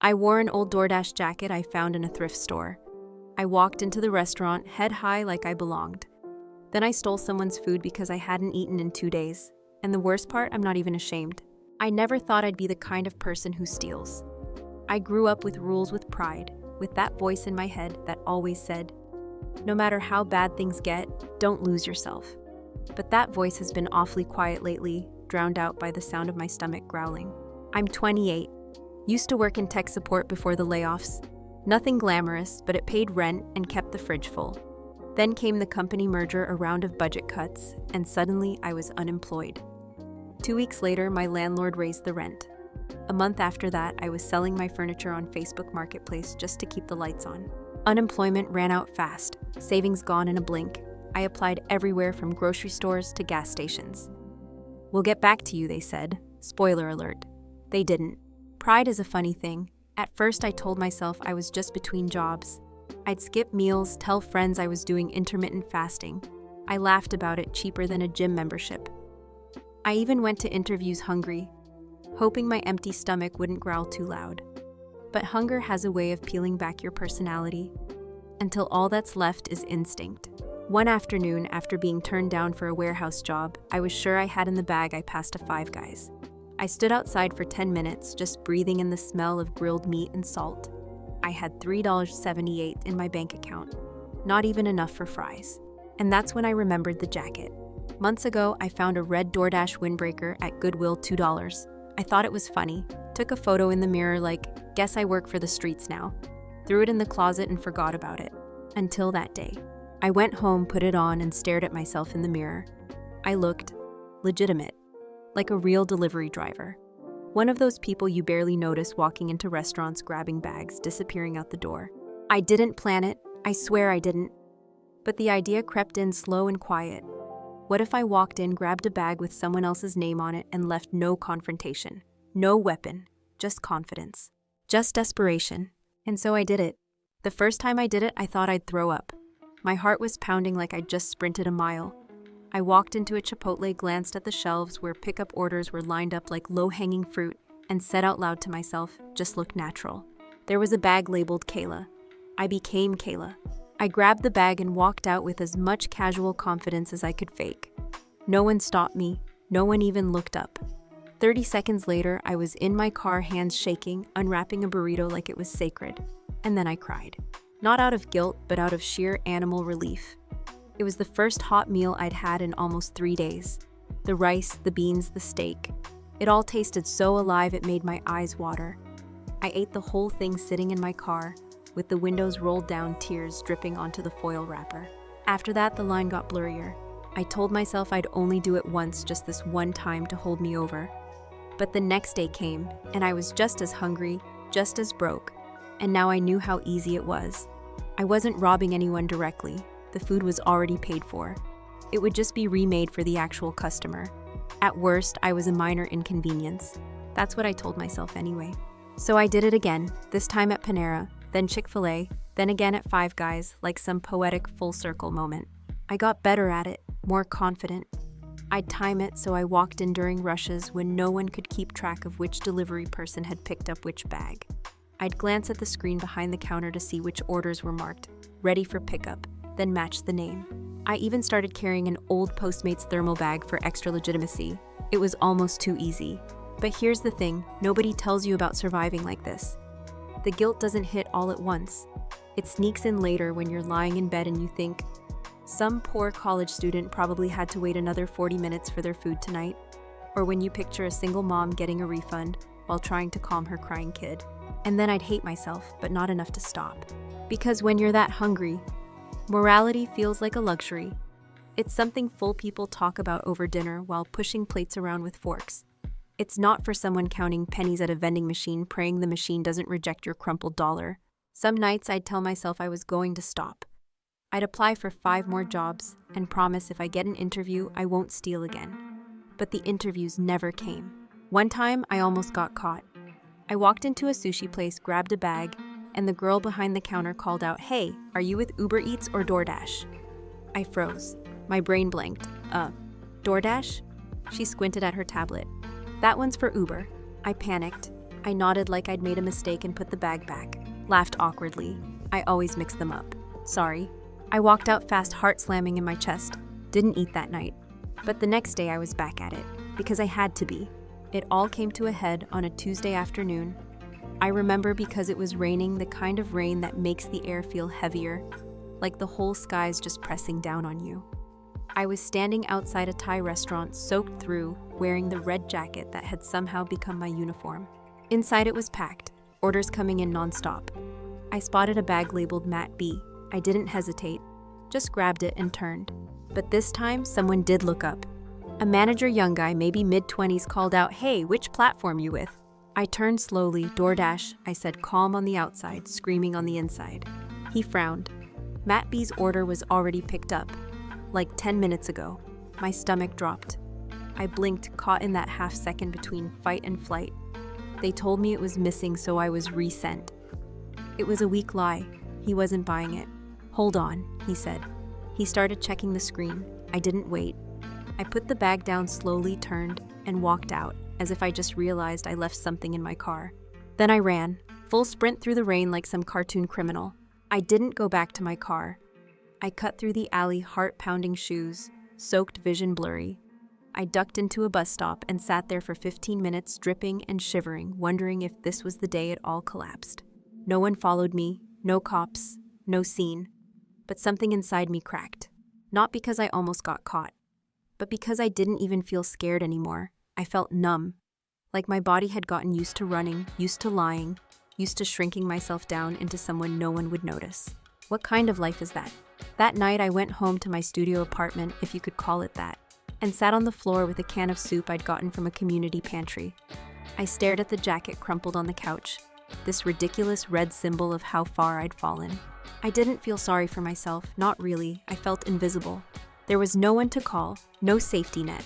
I wore an old Doordash jacket I found in a thrift store. I walked into the restaurant, head high like I belonged. Then I stole someone's food because I hadn't eaten in 2 days. And the worst part, I'm not even ashamed. I never thought I'd be the kind of person who steals. I grew up with rules with pride, with that voice in my head that always said, no matter how bad things get, don't lose yourself. But that voice has been awfully quiet lately, drowned out by the sound of my stomach growling. I'm 28. Used to work in tech support before the layoffs. Nothing glamorous, but it paid rent and kept the fridge full. Then came the company merger, a round of budget cuts, and suddenly I was unemployed. 2 weeks later, my landlord raised the rent. A month after that, I was selling my furniture on Facebook Marketplace just to keep the lights on. Unemployment ran out fast, savings gone in a blink. I applied everywhere from grocery stores to gas stations. We'll get back to you, they said. Spoiler alert. They didn't. Pride is a funny thing. At first, I told myself I was just between jobs. I'd skip meals, tell friends I was doing intermittent fasting. I laughed about it, cheaper than a gym membership. I even went to interviews hungry, hoping my empty stomach wouldn't growl too loud. But hunger has a way of peeling back your personality, until all that's left is instinct. One afternoon, after being turned down for a warehouse job, I was sure I had in the bag I passed a Five Guys. I stood outside for 10 minutes, just breathing in the smell of grilled meat and salt. I had $3.78 in my bank account, not even enough for fries. And that's when I remembered the jacket. Months ago, I found a red Doordash windbreaker at Goodwill, $2. I thought it was funny, took a photo in the mirror like, guess I work for the streets now. Threw it in the closet and forgot about it. Until that day. I went home, put it on, and stared at myself in the mirror. I looked legitimate, like a real delivery driver. One of those people you barely notice walking into restaurants, grabbing bags, disappearing out the door. I didn't plan it, I swear I didn't. But the idea crept in slow and quiet. What if I walked in, grabbed a bag with someone else's name on it, and left no confrontation, no weapon, just confidence, just desperation? And so I did it. The first time I did it, I thought I'd throw up. My heart was pounding like I'd just sprinted a mile. I walked into a Chipotle, glanced at the shelves where pickup orders were lined up like low-hanging fruit, and said out loud to myself, just look natural. There was a bag labeled Kayla. I became Kayla. I grabbed the bag and walked out with as much casual confidence as I could fake. No one stopped me. No one even looked up. 30 seconds later, I was in my car, hands shaking, unwrapping a burrito like it was sacred. And then I cried. Not out of guilt, but out of sheer animal relief. It was the first hot meal I'd had in almost 3 days. The rice, the beans, the steak. It all tasted so alive it made my eyes water. I ate the whole thing sitting in my car, with the windows rolled down, tears dripping onto the foil wrapper. After that, the line got blurrier. I told myself I'd only do it once, just this one time to hold me over. But the next day came, and I was just as hungry, just as broke. And now I knew how easy it was. I wasn't robbing anyone directly. The food was already paid for. It would just be remade for the actual customer. At worst, I was a minor inconvenience. That's what I told myself anyway. So I did it again, this time at Panera, then Chick-fil-A, then again at Five Guys, like some poetic full circle moment. I got better at it, more confident. I'd time it so I walked in during rushes when no one could keep track of which delivery person had picked up which bag. I'd glance at the screen behind the counter to see which orders were marked, ready for pickup, then match the name. I even started carrying an old Postmates thermal bag for extra legitimacy. It was almost too easy. But here's the thing, nobody tells you about surviving like this. The guilt doesn't hit all at once. It sneaks in later when you're lying in bed and you think, some poor college student probably had to wait another 40 minutes for their food tonight. Or when you picture a single mom getting a refund while trying to calm her crying kid. And then I'd hate myself, but not enough to stop. Because when you're that hungry, morality feels like a luxury. It's something full people talk about over dinner while pushing plates around with forks. It's not for someone counting pennies at a vending machine, praying the machine doesn't reject your crumpled dollar. Some nights I'd tell myself I was going to stop. I'd apply for 5 more jobs and promise if I get an interview, I won't steal again. But the interviews never came. One time, I almost got caught. I walked into a sushi place, grabbed a bag, and the girl behind the counter called out, "Hey, are you with Uber Eats or Doordash?" I froze. My brain blanked. Doordash? She squinted at her tablet. That one's for Uber. I panicked. I nodded like I'd made a mistake and put the bag back, laughed awkwardly. I always mix them up. Sorry. I walked out fast, heart slamming in my chest. Didn't eat that night. But the next day I was back at it, because I had to be. It all came to a head on a Tuesday afternoon. I remember because it was raining, the kind of rain that makes the air feel heavier, like the whole sky's just pressing down on you. I was standing outside a Thai restaurant, soaked through, wearing the red jacket that had somehow become my uniform. Inside it was packed, orders coming in nonstop. I spotted a bag labeled Matt B. I didn't hesitate, just grabbed it and turned. But this time, someone did look up. A manager, young guy, maybe mid-20s, called out, "Hey, which platform you with?" I turned slowly. "Doordash," I said, calm on the outside, screaming on the inside. He frowned. Matt B's order was already picked up. Like 10 minutes ago. My stomach dropped. I blinked, caught in that half second between fight and flight. They told me it was missing, so I was resent. It was a weak lie. He wasn't buying it. "Hold on," he said. He started checking the screen. I didn't wait. I put the bag down slowly, turned, and walked out, as if I just realized I left something in my car. Then I ran, full sprint through the rain like some cartoon criminal. I didn't go back to my car. I cut through the alley, heart-pounding shoes, soaked, vision blurry. I ducked into a bus stop and sat there for 15 minutes, dripping and shivering, wondering if this was the day it all collapsed. No one followed me, no cops, no scene. But something inside me cracked. Not because I almost got caught, but because I didn't even feel scared anymore. I felt numb, like my body had gotten used to running, used to lying, used to shrinking myself down into someone no one would notice. What kind of life is that? That night I went home to my studio apartment, if you could call it that, and sat on the floor with a can of soup I'd gotten from a community pantry. I stared at the jacket crumpled on the couch, this ridiculous red symbol of how far I'd fallen. I didn't feel sorry for myself, not really. I felt invisible. There was no one to call, no safety net.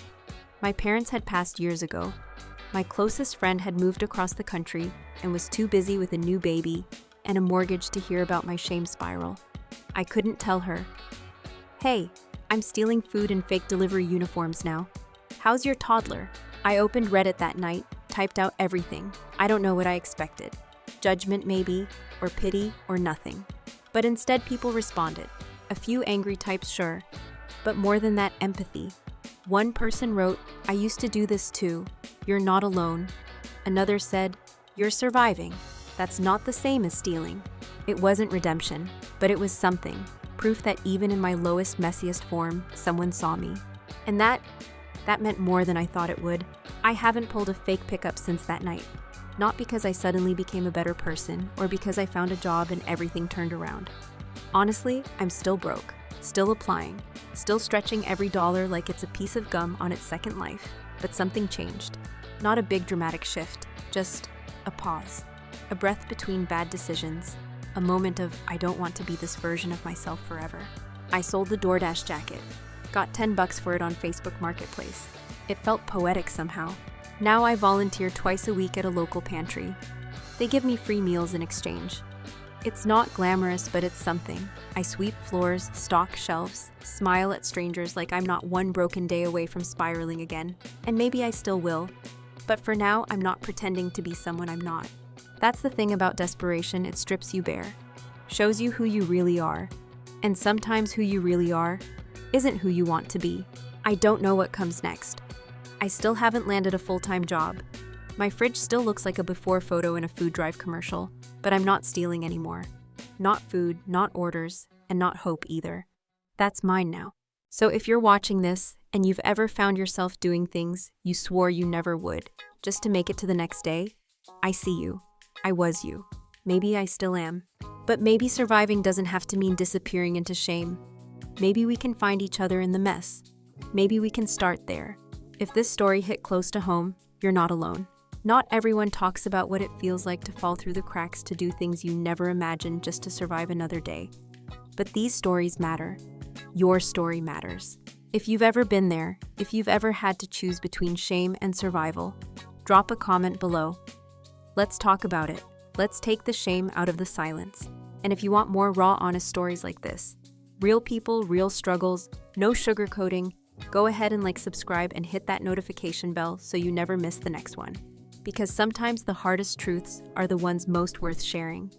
My parents had passed years ago. My closest friend had moved across the country and was too busy with a new baby and a mortgage to hear about my shame spiral. I couldn't tell her, "Hey, I'm stealing food in fake delivery uniforms now. How's your toddler?" I opened Reddit that night, typed out everything. I don't know what I expected. Judgment maybe, or pity, or nothing. But instead people responded. A few angry types, sure. But more than that, empathy. One person wrote, "I used to do this too. You're not alone." Another said, "You're surviving. That's not the same as stealing." It wasn't redemption, but it was something. Proof that even in my lowest, messiest form, someone saw me. And that meant more than I thought it would. I haven't pulled a fake pickup since that night. Not because I suddenly became a better person, or because I found a job and everything turned around. Honestly, I'm still broke, still applying, still stretching every dollar like it's a piece of gum on its second life. But something changed. Not a big dramatic shift, just a pause. A breath between bad decisions. A moment of, I don't want to be this version of myself forever. I sold the Doordash jacket. Got $10 for it on Facebook Marketplace. It felt poetic somehow. Now I volunteer twice a week at a local pantry. They give me free meals in exchange. It's not glamorous, but it's something. I sweep floors, stock shelves, smile at strangers like I'm not one broken day away from spiraling again. And maybe I still will. But for now, I'm not pretending to be someone I'm not. That's the thing about desperation, it strips you bare. Shows you who you really are. And sometimes who you really are isn't who you want to be. I don't know what comes next. I still haven't landed a full-time job. My fridge still looks like a before photo in a food drive commercial, but I'm not stealing anymore. Not food, not orders, and not hope either. That's mine now. So if you're watching this and you've ever found yourself doing things you swore you never would, just to make it to the next day, I see you. I was you. Maybe I still am. But maybe surviving doesn't have to mean disappearing into shame. Maybe we can find each other in the mess. Maybe we can start there. If this story hit close to home, you're not alone. Not everyone talks about what it feels like to fall through the cracks, to do things you never imagined just to survive another day. But these stories matter. Your story matters. If you've ever been there, if you've ever had to choose between shame and survival, drop a comment below. Let's talk about it. Let's take the shame out of the silence. And if you want more raw, honest stories like this, real people, real struggles, no sugarcoating, go ahead and subscribe and hit that notification bell so you never miss the next one. because sometimes the hardest truths are the ones most worth sharing.